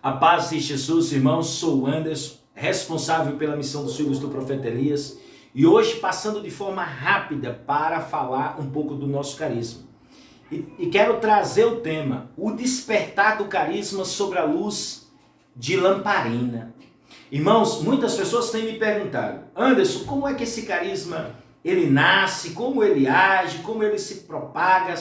A paz de Jesus, irmãos, sou o Anderson, responsável pela missão dos filhos do profeta Elias, e hoje passando de forma rápida para falar um pouco do nosso carisma. E quero trazer o tema, o despertar do carisma sobre a luz de lamparina. Irmãos, muitas pessoas têm me perguntado, Anderson, como é que esse carisma ele nasce, como ele age, como ele se propaga?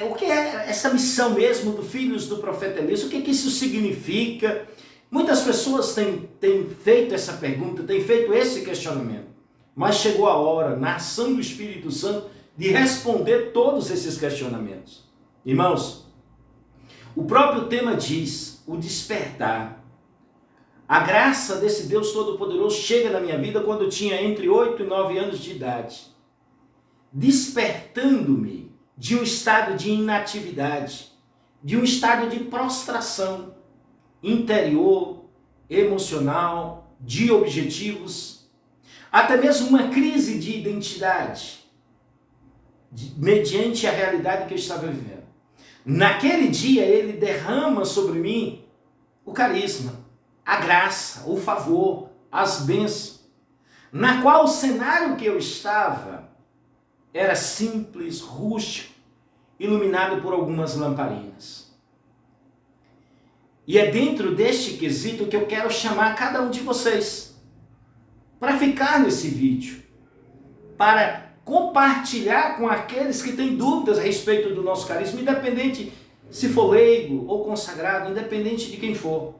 O que é essa missão mesmo dos filhos do profeta Elias? O que isso significa? Muitas pessoas têm feito essa pergunta, têm feito esse questionamento. Mas chegou a hora, na ação do Espírito Santo, de responder todos esses questionamentos. Irmãos, o próprio tema diz, o despertar. A graça desse Deus Todo-Poderoso chega na minha vida quando eu tinha entre 8 e 9 anos de idade, despertando-me de um estado de inatividade, de um estado de prostração interior, emocional, de objetivos, até mesmo uma crise de identidade, mediante a realidade que eu estava vivendo. Naquele dia ele derrama sobre mim o carisma, a graça, o favor, as bênçãos, na qual o cenário que eu estava era simples, rústico, iluminado por algumas lamparinas. E é dentro deste quesito que eu quero chamar cada um de vocês para ficar nesse vídeo, para compartilhar com aqueles que têm dúvidas a respeito do nosso carisma, independente se for leigo ou consagrado, independente de quem for.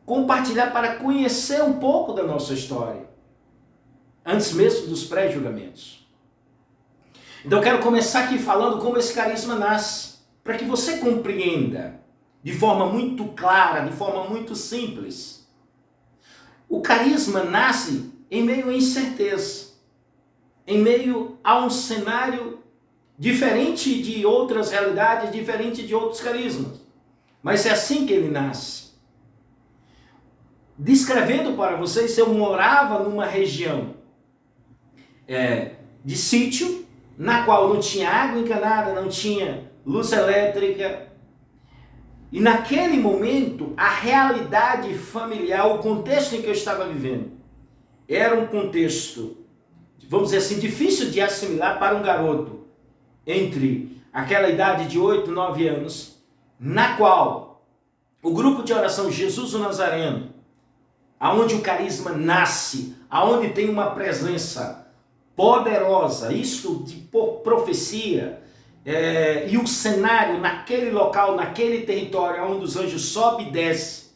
Compartilhar para conhecer um pouco da nossa história, antes mesmo dos pré-julgamentos. Então eu quero começar aqui falando como esse carisma nasce, para que você compreenda de forma muito clara, de forma muito simples. O carisma nasce em meio à incerteza, em meio a um cenário diferente de outras realidades, diferente de outros carismas. Mas é assim que ele nasce. Descrevendo para vocês, eu morava numa região de sítio, na qual não tinha água encanada, não tinha luz elétrica. E naquele momento, a realidade familiar, o contexto em que eu estava vivendo, era um contexto, vamos dizer assim, difícil de assimilar para um garoto entre aquela idade de 8, 9 anos, na qual o grupo de oração Jesus o Nazareno, aonde o carisma nasce, aonde tem uma presença poderosa, isso de profecia, e o cenário naquele local, naquele território, onde os anjos sobem e descem,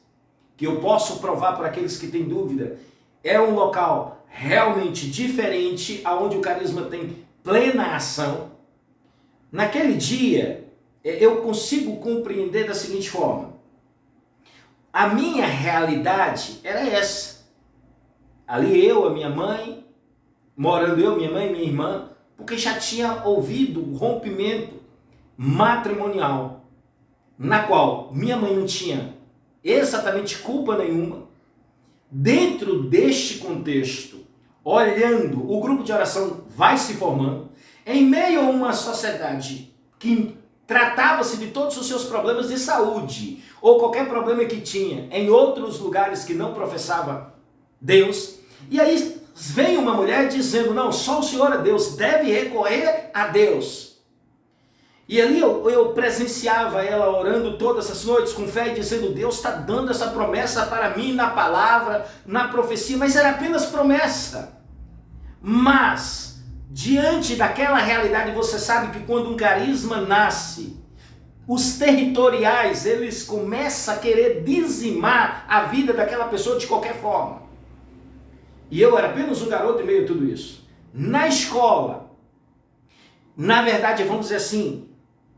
que eu posso provar para aqueles que têm dúvida, é um local realmente diferente, aonde o carisma tem plena ação. Naquele dia, eu consigo compreender da seguinte forma: a minha realidade era essa. Ali eu, a minha mãe, morando eu, minha mãe e minha irmã, porque já tinha ouvido o rompimento matrimonial, na qual minha mãe não tinha exatamente culpa nenhuma. Dentro deste contexto, olhando, o grupo de oração vai se formando, em meio a uma sociedade que tratava-se de todos os seus problemas de saúde, ou qualquer problema que tinha em outros lugares que não professava Deus, e aí vem uma mulher dizendo, não, só o Senhor é Deus, deve recorrer a Deus. E ali eu presenciava ela orando todas as noites com fé e dizendo, Deus está dando essa promessa para mim na palavra, na profecia, mas era apenas promessa. Mas, diante daquela realidade, você sabe que quando um carisma nasce, os territoriais, eles começam a querer dizimar a vida daquela pessoa de qualquer forma. E eu era apenas um garoto em meio a tudo isso. Na escola, na verdade, vamos dizer assim,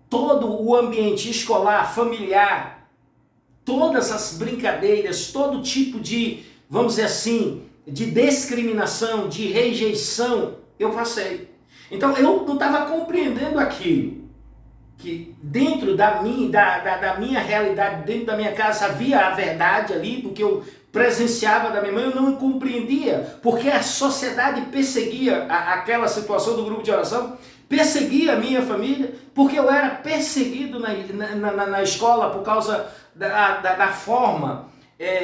todo o ambiente escolar, familiar, todas as brincadeiras, todo tipo de, vamos dizer assim, de discriminação, de rejeição, eu passei. Então eu não estava compreendendo aquilo. Que dentro da minha realidade, dentro da minha casa, havia a verdade ali, do que eu presenciava da minha mãe, eu não compreendia, porque a sociedade perseguia aquela situação do grupo de oração, perseguia a minha família, porque eu era perseguido na escola por causa da forma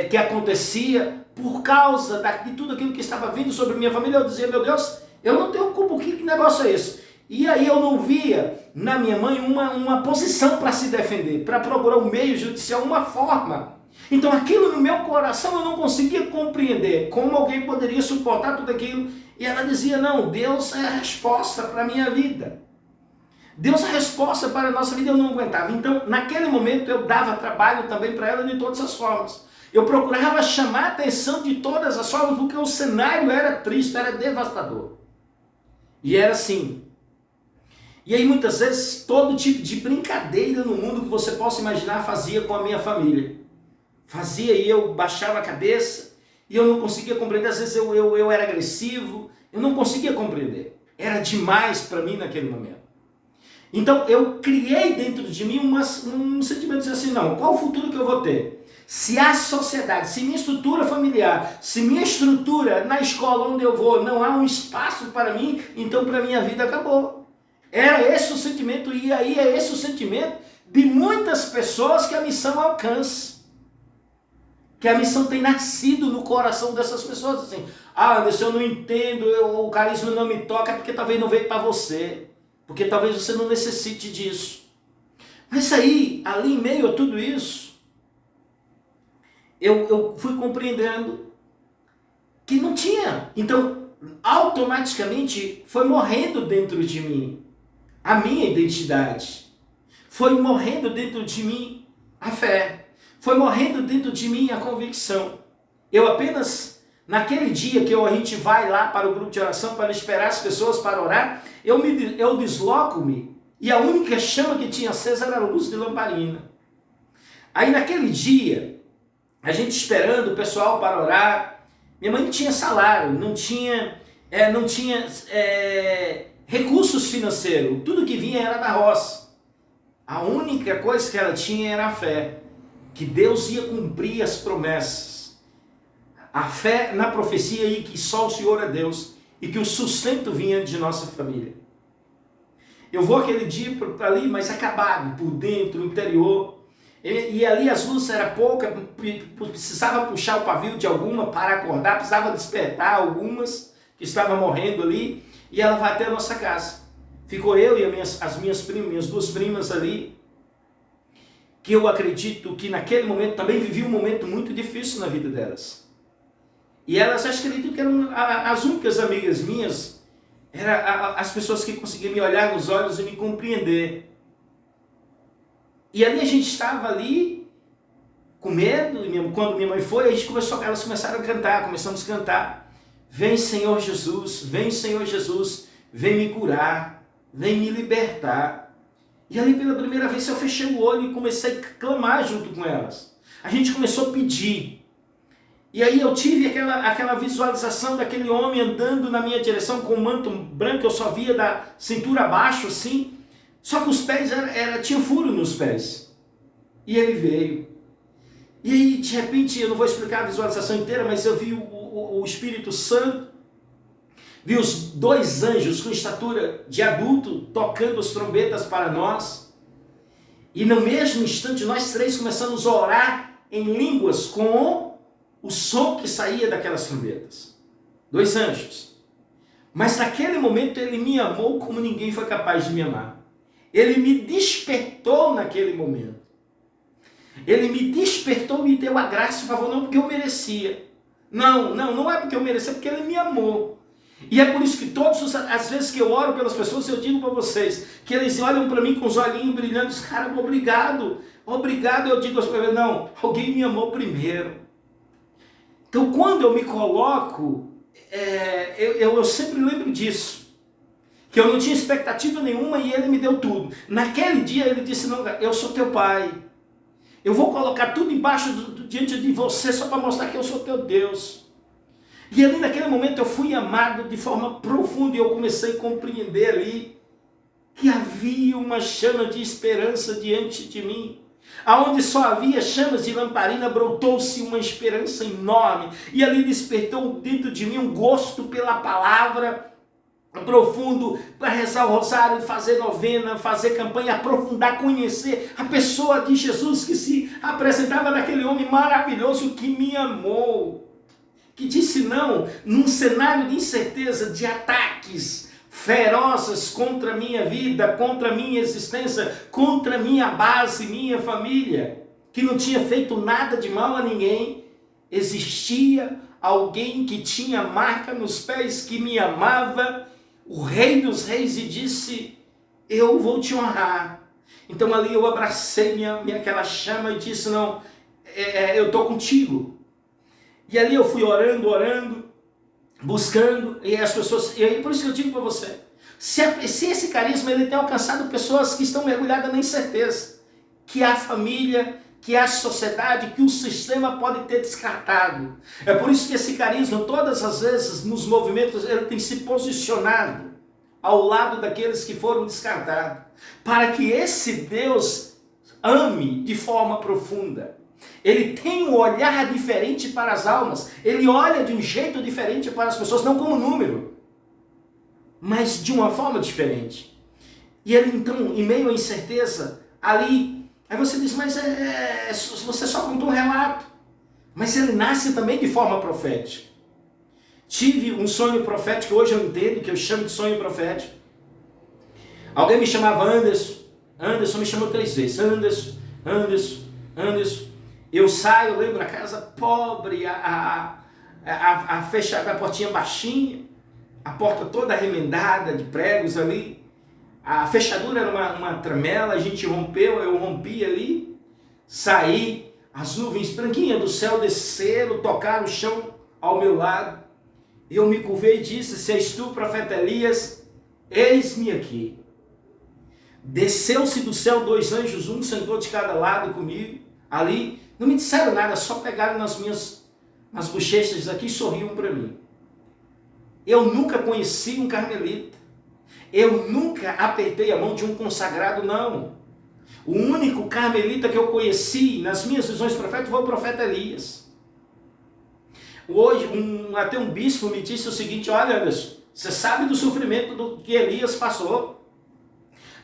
que acontecia, por causa de tudo aquilo que estava vindo sobre minha família. Eu dizia, meu Deus, eu não tenho culpa, que negócio é esse? E aí eu não via na minha mãe uma posição para se defender, para procurar um meio judicial, uma forma. Então aquilo no meu coração eu não conseguia compreender, como alguém poderia suportar tudo aquilo. E ela dizia, não, Deus é a resposta para a minha vida. Deus é a resposta para a nossa vida. Eu não aguentava. Então naquele momento eu dava trabalho também para ela de todas as formas. Eu procurava chamar a atenção de todas as formas, porque o cenário era triste, era devastador. E era assim. E aí muitas vezes todo tipo de brincadeira no mundo que você possa imaginar fazia com a minha família. Fazia e eu baixava a cabeça e eu não conseguia compreender. Às vezes eu era agressivo, eu não conseguia compreender. Era demais para mim naquele momento. Então eu criei dentro de mim um sentimento de assim, não, qual o futuro que eu vou ter? Se a sociedade, se minha estrutura familiar, se minha estrutura na escola onde eu vou não há um espaço para mim, então para minha vida acabou. Era esse o sentimento, e aí é esse o sentimento de muitas pessoas que a missão alcança. Que a missão tem nascido no coração dessas pessoas, assim, Anderson, eu não entendo, o carisma não me toca, porque talvez não veio para você, porque talvez você não necessite disso. Mas aí, ali em meio a tudo isso, eu fui compreendendo que não tinha. Então, automaticamente, foi morrendo dentro de mim a minha identidade. Foi morrendo dentro de mim a fé. Foi morrendo dentro de mim a convicção. Eu apenas, naquele dia que a gente vai lá para o grupo de oração para esperar as pessoas para orar, eu desloco-me e a única chama que tinha acesa era a luz de lamparina. Aí naquele dia, a gente esperando o pessoal para orar, minha mãe não tinha salário, não tinha recursos financeiros, tudo que vinha era da roça. A única coisa que ela tinha era a fé, que Deus ia cumprir as promessas. A fé na profecia e que só o Senhor é Deus e que o sustento vinha de nossa família. Eu vou aquele dia para ali, mas acabado, por dentro, interior. E ali as luzes eram poucas, precisava puxar o pavio de alguma para acordar, precisava despertar algumas que estavam morrendo ali, e ela vai até a nossa casa. Ficou eu e as minhas primas, minhas duas primas ali, que eu acredito que naquele momento também vivi um momento muito difícil na vida delas. E elas acreditam que eram as únicas amigas minhas, eram as pessoas que conseguiam me olhar nos olhos e me compreender. E ali a gente estava ali, com medo, e quando minha mãe foi, elas começaram a cantar, começamos a cantar. Vem Senhor Jesus, vem me curar, vem me libertar. E ali pela primeira vez eu fechei o olho e comecei a clamar junto com elas. A gente começou a pedir. E aí eu tive aquela visualização daquele homem andando na minha direção com um manto branco, eu só via da cintura abaixo assim. Só que os pés, tinha furo nos pés. E ele veio. E aí, de repente, eu não vou explicar a visualização inteira, mas eu vi o Espírito Santo, vi os dois anjos com estatura de adulto, tocando as trombetas para nós. E no mesmo instante, nós três começamos a orar em línguas com o som que saía daquelas trombetas. Dois anjos. Mas naquele momento, ele me amou como ninguém foi capaz de me amar. Ele me despertou naquele momento. Ele me despertou e me deu a graça e favor, não porque eu merecia. Não é porque eu merecia, é porque ele me amou. E é por isso que as vezes que eu oro pelas pessoas, eu digo para vocês, que eles olham para mim com os olhinhos brilhando, cara, obrigado, eu digo para eles, não, alguém me amou primeiro. Então quando eu me coloco, eu sempre lembro disso. Que eu não tinha expectativa nenhuma e ele me deu tudo. Naquele dia ele disse, não, eu sou teu pai. Eu vou colocar tudo diante de você só para mostrar que eu sou teu Deus. E ali naquele momento eu fui amado de forma profunda e eu comecei a compreender ali que havia uma chama de esperança diante de mim. Aonde só havia chamas de lamparina, brotou-se uma esperança enorme. E ali despertou dentro de mim um gosto pela palavra. profundo para rezar o rosário, fazer novena, fazer campanha, aprofundar, conhecer a pessoa de Jesus que se apresentava naquele homem maravilhoso que me amou, que disse não num cenário de incerteza, de ataques ferozes contra a minha vida, contra a minha existência, contra a minha base, minha família, que não tinha feito nada de mal a ninguém. Existia alguém que tinha marca nos pés, que me amava, o Rei dos Reis, e disse: eu vou te honrar. Então ali eu abracei aquela chama e disse: não, eu estou contigo. E ali eu fui orando, buscando, e as pessoas, e aí por isso que eu digo para você, se esse carisma ele tem alcançado pessoas que estão mergulhadas na incerteza, que a família, que a sociedade, que o sistema pode ter descartado. É por isso que esse carisma, todas as vezes, nos movimentos, ele tem se posicionado ao lado daqueles que foram descartados, para que esse Deus ame de forma profunda. Ele tem um olhar diferente para as almas, ele olha de um jeito diferente para as pessoas, não como número, mas de uma forma diferente. E ele então, em meio à incerteza, ali, aí você diz, mas você só contou um relato, mas ele nasce também de forma profética. Tive um sonho profético, hoje eu entendo, que eu chamo de sonho profético. Alguém me chamava Anderson me chamou 3 vezes, Anderson. Eu saio, lembro, a casa pobre, a fechada, a portinha baixinha, a porta toda remendada de pregos ali, a fechadura era uma tramela, a gente rompeu, eu rompi ali, saí, as nuvens branquinhas do céu desceram, tocaram o chão ao meu lado, eu me curvei e disse: se és tu, profeta Elias, eis-me aqui. Desceu-se do céu 2 anjos, um sentou de cada lado comigo, ali, não me disseram nada, só pegaram nas bochechas aqui e sorriam para mim. Eu nunca conheci um carmelita, eu nunca apertei a mão de um consagrado, não. O único carmelita que eu conheci nas minhas visões proféticas foi o profeta Elias. Hoje, até um bispo me disse o seguinte: olha, Anderson, você sabe do sofrimento do que Elias passou.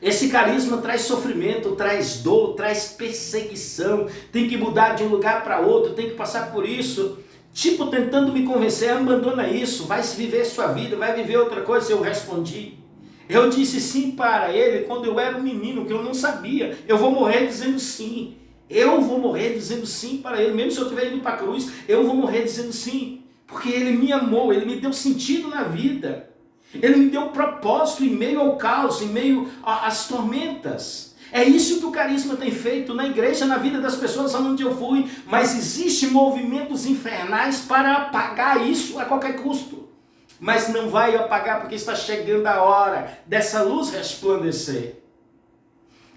Esse carisma traz sofrimento, traz dor, traz perseguição, tem que mudar de um lugar para outro, tem que passar por isso, tipo tentando me convencer: abandona isso, vai viver sua vida, vai viver outra coisa. Eu respondi, eu disse sim para ele quando eu era um menino, que eu não sabia, eu vou morrer dizendo sim, eu vou morrer dizendo sim para ele, mesmo se eu estiver indo para a cruz, eu vou morrer dizendo sim, porque ele me amou, ele me deu sentido na vida. Ele me deu propósito em meio ao caos, em meio às tormentas. É isso que o carisma tem feito na igreja, na vida das pessoas onde eu fui. Mas existem movimentos infernais para apagar isso a qualquer custo. Mas não vai apagar, porque está chegando a hora dessa luz resplandecer.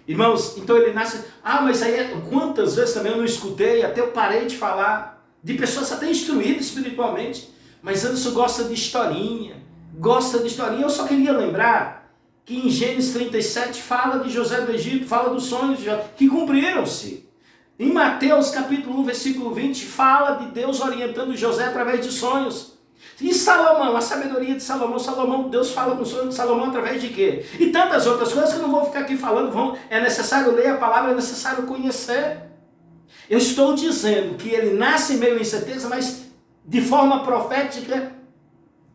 Irmãos, então ele nasce... mas aí quantas vezes também eu não escutei, até eu parei de falar, de pessoas até instruídas espiritualmente. Mas Anderson gosta de historinha. Eu só queria lembrar que em Gênesis 37 fala de José do Egito, fala dos sonhos de José, que cumpriram-se. Em Mateus capítulo 1, versículo 20, fala de Deus orientando José através de sonhos. E Salomão, a sabedoria de Salomão, Deus fala no sonho de Salomão através de quê? E tantas outras coisas que eu não vou ficar aqui falando, é necessário ler a palavra, é necessário conhecer. Eu estou dizendo que ele nasce em meio à incerteza, mas de forma profética.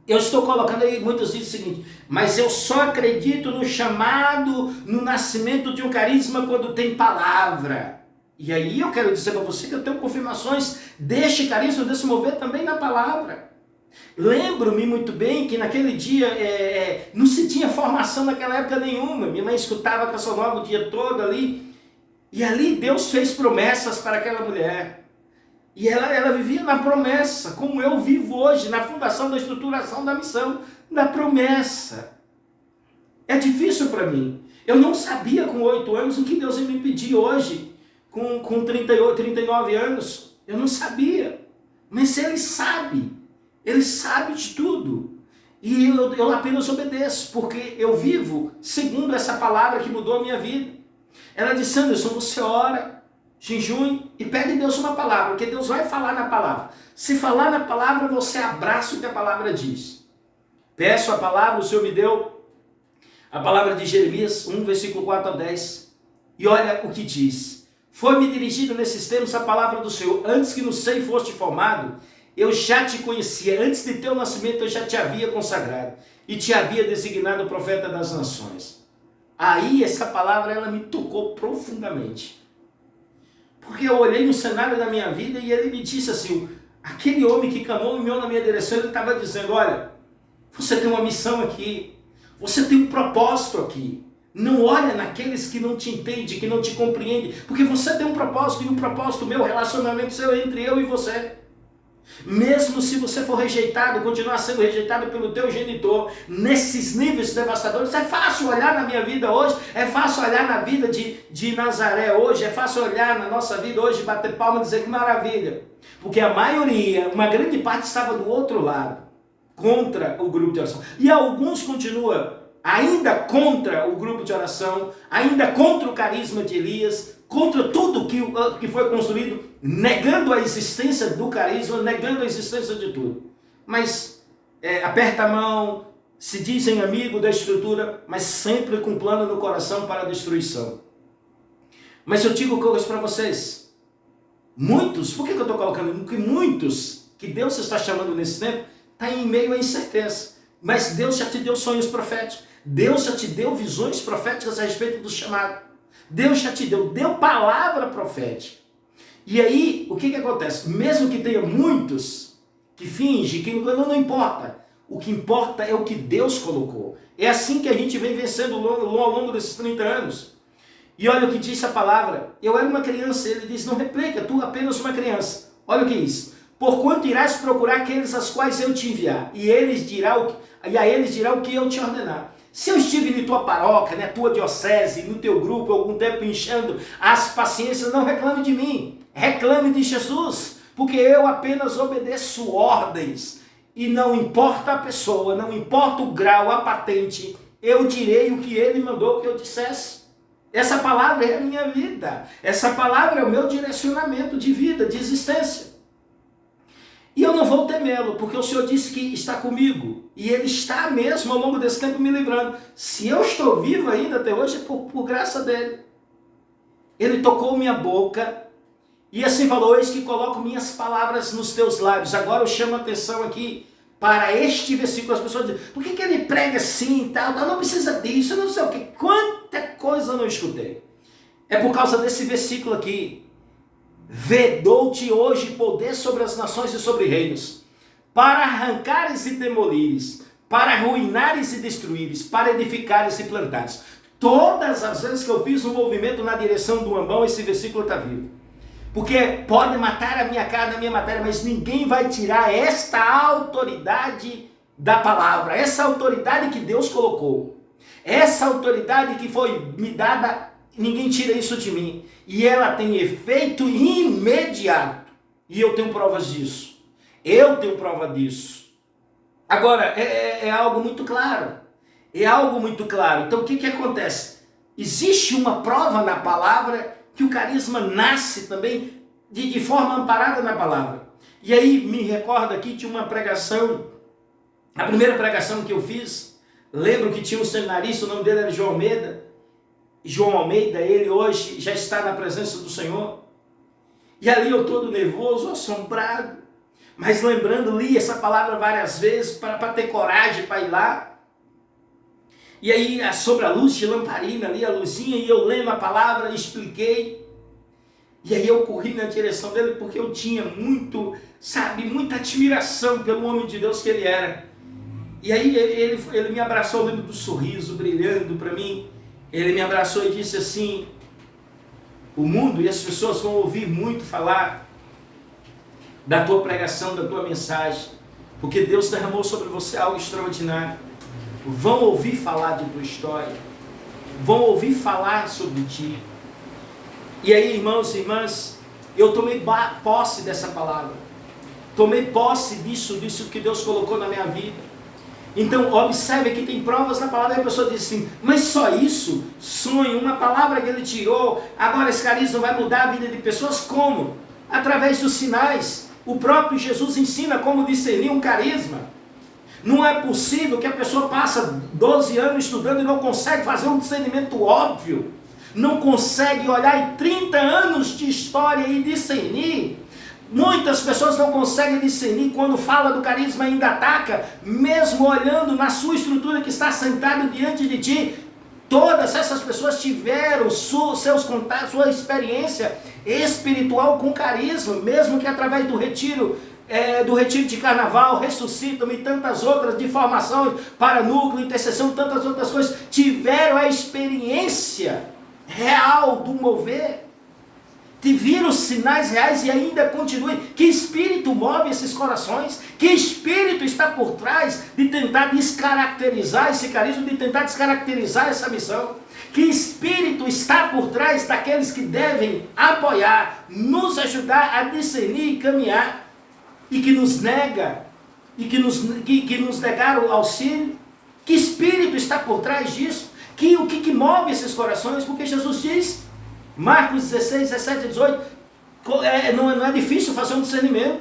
Eu estou colocando aí, muitos dizem o seguinte: mas eu só acredito no chamado, no nascimento de um carisma quando tem palavra. E aí eu quero dizer para você que eu tenho confirmações deste carisma, desse mover também na palavra. Lembro-me muito bem que naquele dia não se tinha formação naquela época nenhuma. Minha mãe escutava a Canção Nova o dia todo ali. E ali Deus fez promessas para aquela mulher. E ela vivia na promessa, como eu vivo hoje, na fundação da estruturação da missão, na promessa. É difícil para mim. Eu não sabia com 8 anos o que Deus ia me pedir hoje, com 38, 39 anos. Eu não sabia. Mas Ele sabe de tudo. E eu apenas obedeço, porque eu vivo segundo essa palavra que mudou a minha vida. Ela disse: Anderson, você ora, jejum e pede a Deus uma palavra, porque Deus vai falar na palavra. Se falar na palavra, você abraça o que a palavra diz. Peço a palavra, o Senhor me deu a palavra de Jeremias 1, versículo 4 ao 10. E olha o que diz. Foi-me dirigido nesses termos a palavra do Senhor. Antes que no seio foste formado, eu já te conhecia. Antes de teu nascimento, eu já te havia consagrado e te havia designado profeta das nações. Aí essa palavra, ela me tocou profundamente. Porque eu olhei no cenário da minha vida e ele me disse assim, aquele homem que clamou e na minha direção, ele estava dizendo, olha, você tem uma missão aqui, você tem um propósito aqui. Não olha naqueles que não te entendem, que não te compreendem, porque você tem um propósito e um propósito meu, relacionamento seu entre eu e você. Mesmo se você for rejeitado, continuar sendo rejeitado pelo teu genitor, nesses níveis devastadores, é fácil olhar na minha vida hoje, é fácil olhar na vida de Nazaré hoje, é fácil olhar na nossa vida hoje, bater palma e dizer que maravilha. Porque a maioria, uma grande parte estava do outro lado, contra o grupo de oração. E alguns continuam ainda contra o grupo de oração, ainda contra o carisma de Elias, contra tudo que foi construído, negando a existência do carisma, negando a existência de tudo. Mas aperta a mão, se dizem amigo da estrutura, mas sempre com plano no coração para a destruição. Mas eu digo coisas para vocês. Muitos, por que eu estou colocando? Porque muitos que Deus está chamando nesse tempo, está em meio à incerteza. Mas Deus já te deu sonhos proféticos. Deus já te deu visões proféticas a respeito do chamado. Deus já te deu palavra profética. E aí, o que acontece? Mesmo que tenha muitos que fingem, que não importa. O que importa é o que Deus colocou. É assim que a gente vem vencendo ao longo desses 30 anos. E olha o que diz a palavra. Eu era uma criança, ele diz, não replica, tu apenas uma criança. Olha o que diz. Porquanto irás procurar aqueles aos quais eu te enviar, e a eles dirá o que eu te ordenar. Se eu estive em tua paróquia, na tua diocese, no teu grupo, algum tempo enchendo as paciências, não reclame de mim, reclame de Jesus, porque eu apenas obedeço ordens, e não importa a pessoa, não importa o grau, a patente, eu direi o que ele mandou que eu dissesse. Essa palavra é a minha vida, essa palavra é o meu direcionamento de vida, de existência. E eu não vou temê-lo, porque o Senhor disse que está comigo. E Ele está mesmo ao longo desse tempo me livrando. Se eu estou vivo ainda até hoje, é por graça dEle. Ele tocou minha boca e assim falou, eis que coloco minhas palavras nos teus lábios. Agora eu chamo a atenção aqui para este versículo. As pessoas dizem, por que ele prega assim e tal? Não precisa disso, não sei o que. Quanta coisa eu não escutei. É por causa desse versículo aqui. Vedou-te hoje poder sobre as nações e sobre reinos, para arrancares e demolires, para arruinares e destruires, para edificares e plantares. Todas as vezes que eu fiz um movimento na direção do ambão, esse versículo está vivo. Porque pode matar a minha carne, a minha matéria, mas ninguém vai tirar esta autoridade da palavra, essa autoridade que Deus colocou, essa autoridade que foi me dada. Ninguém tira isso de mim. E ela tem efeito imediato. E eu tenho provas disso. Eu tenho prova disso. Agora, é algo muito claro. É algo muito claro. Então, o que acontece? Existe uma prova na palavra que o carisma nasce também de forma amparada na palavra. E aí, me recordo aqui de uma pregação, a primeira pregação que eu fiz. Lembro que tinha um seminarista, o nome dele era João Almeida, ele hoje já está na presença do Senhor. E ali eu todo nervoso, assombrado, mas lembrando, li essa palavra várias vezes para ter coragem para ir lá. E aí sobre a luz de lamparina ali, a luzinha, e eu lendo a palavra, expliquei. E aí eu corri na direção dele porque eu tinha muita admiração pelo homem de Deus que ele era. E aí ele me abraçou, lembro do sorriso brilhando para mim. Ele me abraçou e disse assim, o mundo e as pessoas vão ouvir muito falar da tua pregação, da tua mensagem, porque Deus derramou sobre você algo extraordinário. Vão ouvir falar de tua história, vão ouvir falar sobre ti. E aí, irmãos e irmãs, eu tomei posse dessa palavra, tomei posse disso que Deus colocou na minha vida. Então, observe que tem provas na palavra, e a pessoa diz assim, mas só isso? Sonho, uma palavra que ele tirou, agora esse carisma vai mudar a vida de pessoas? Como? Através dos sinais. O próprio Jesus ensina como discernir um carisma. Não é possível que a pessoa passa 12 anos estudando e não consegue fazer um discernimento óbvio. Não consegue olhar em 30 anos de história e discernir. Muitas pessoas não conseguem discernir quando fala do carisma, ainda ataca, mesmo olhando na sua estrutura que está sentado diante de ti. Todas essas pessoas tiveram seus contatos, sua experiência espiritual com carisma, mesmo que através do retiro de carnaval, ressuscitam e tantas outras, de formação para núcleo, intercessão, tantas outras coisas, tiveram a experiência real do mover, viram sinais reais e ainda continuem. Que espírito move esses corações? Que espírito está por trás de tentar descaracterizar esse carisma, de tentar descaracterizar essa missão? Que espírito está por trás daqueles que devem apoiar, nos ajudar a discernir e caminhar, e que nos nega, e que nos negaram o auxílio? Que espírito está por trás disso? O que move esses corações? Porque Jesus diz, Marcos 16, 17 e 18, não é difícil fazer um discernimento.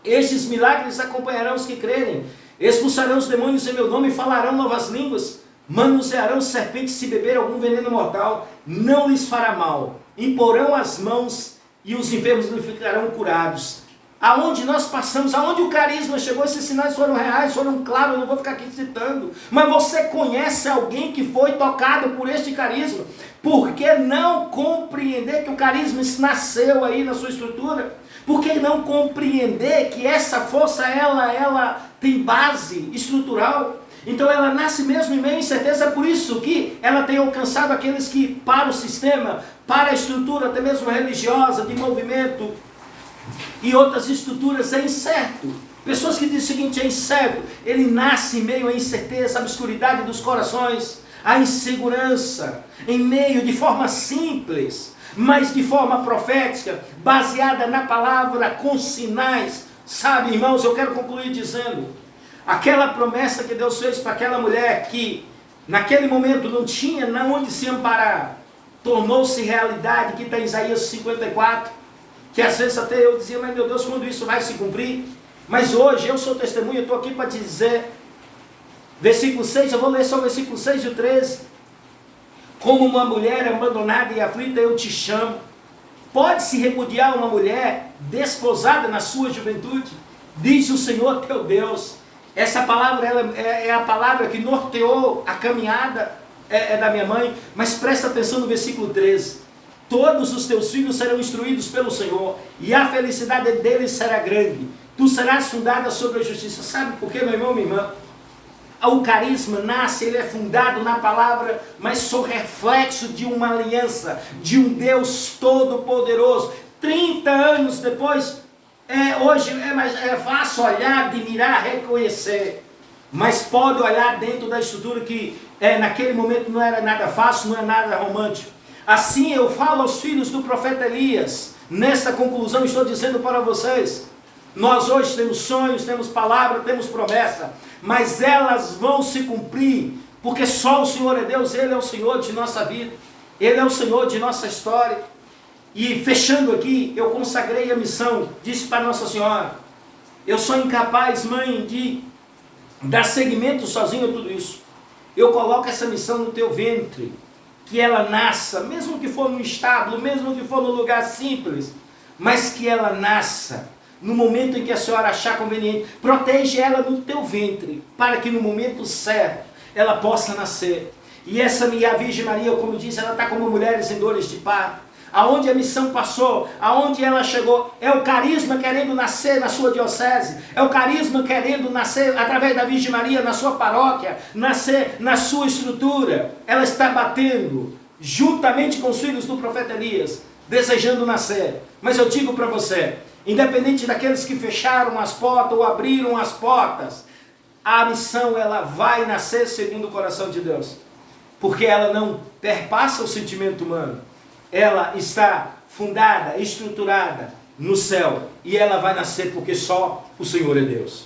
Estes milagres acompanharão os que crerem, expulsarão os demônios em meu nome, falarão novas línguas, manusearão serpentes, se beber algum veneno mortal, não lhes fará mal, imporão as mãos e os enfermos lhe ficarão curados. Aonde nós passamos, aonde o carisma chegou, esses sinais foram reais, foram claros, eu não vou ficar aqui citando. Mas você conhece alguém que foi tocado por este carisma? Por que não compreender que o carisma nasceu aí na sua estrutura? Por que não compreender que essa força, ela tem base estrutural? Então ela nasce mesmo em meio à incerteza, por isso que ela tem alcançado aqueles que, para o sistema, para a estrutura, até mesmo religiosa, de movimento, e outras estruturas, é incerto. Pessoas que dizem o seguinte, é incerto. Ele nasce em meio à incerteza, à obscuridade dos corações, à insegurança, em meio de forma simples, mas de forma profética, baseada na palavra, com sinais. Sabe, irmãos, eu quero concluir dizendo, aquela promessa que Deus fez para aquela mulher que naquele momento não tinha onde se amparar, tornou-se realidade, que está em Isaías 54, que às vezes até eu dizia, mas meu Deus, quando isso vai se cumprir? Mas hoje eu sou testemunha, eu estou aqui para te dizer, versículo 6, eu vou ler só o versículo 6 e o 13. Como uma mulher abandonada e aflita eu te chamo. Pode-se repudiar uma mulher desposada na sua juventude? Diz o Senhor teu Deus. Essa palavra é a palavra que norteou a caminhada da minha mãe, mas presta atenção no versículo 13. Todos os teus filhos serão instruídos pelo Senhor, e a felicidade deles será grande. Tu serás fundada sobre a justiça. Sabe por quê, meu irmão, minha irmã? O carisma nasce, ele é fundado na palavra, mas sou reflexo de uma aliança, de um Deus todo-poderoso. 30 anos depois, hoje é fácil olhar, admirar, reconhecer, mas pode olhar dentro da estrutura que naquele momento não era nada fácil, não é nada romântico. Assim eu falo aos filhos do profeta Elias. Nesta conclusão estou dizendo para vocês, nós hoje temos sonhos, temos palavra, temos promessa, mas elas vão se cumprir, porque só o Senhor é Deus, Ele é o Senhor de nossa vida, Ele é o Senhor de nossa história. E fechando aqui, eu consagrei a missão, disse para Nossa Senhora, eu sou incapaz, mãe, de dar seguimento sozinho a tudo isso. Eu coloco essa missão no teu ventre, que ela nasça, mesmo que for no estábulo, mesmo que for no lugar simples, mas que ela nasça no momento em que a senhora achar conveniente. Protege ela no teu ventre, para que no momento certo ela possa nascer. E essa minha Virgem Maria, como eu disse, ela está como mulheres em dores de parto. Aonde a missão passou, aonde ela chegou, é o carisma querendo nascer na sua diocese, é o carisma querendo nascer através da Virgem Maria na sua paróquia, nascer na sua estrutura. Ela está batendo juntamente com os filhos do profeta Elias, desejando nascer. Mas eu digo para você, independente daqueles que fecharam as portas ou abriram as portas, a missão ela vai nascer segundo o coração de Deus, porque ela não perpassa o sentimento humano. Ela está fundada, estruturada no céu, e ela vai nascer porque só o Senhor é Deus.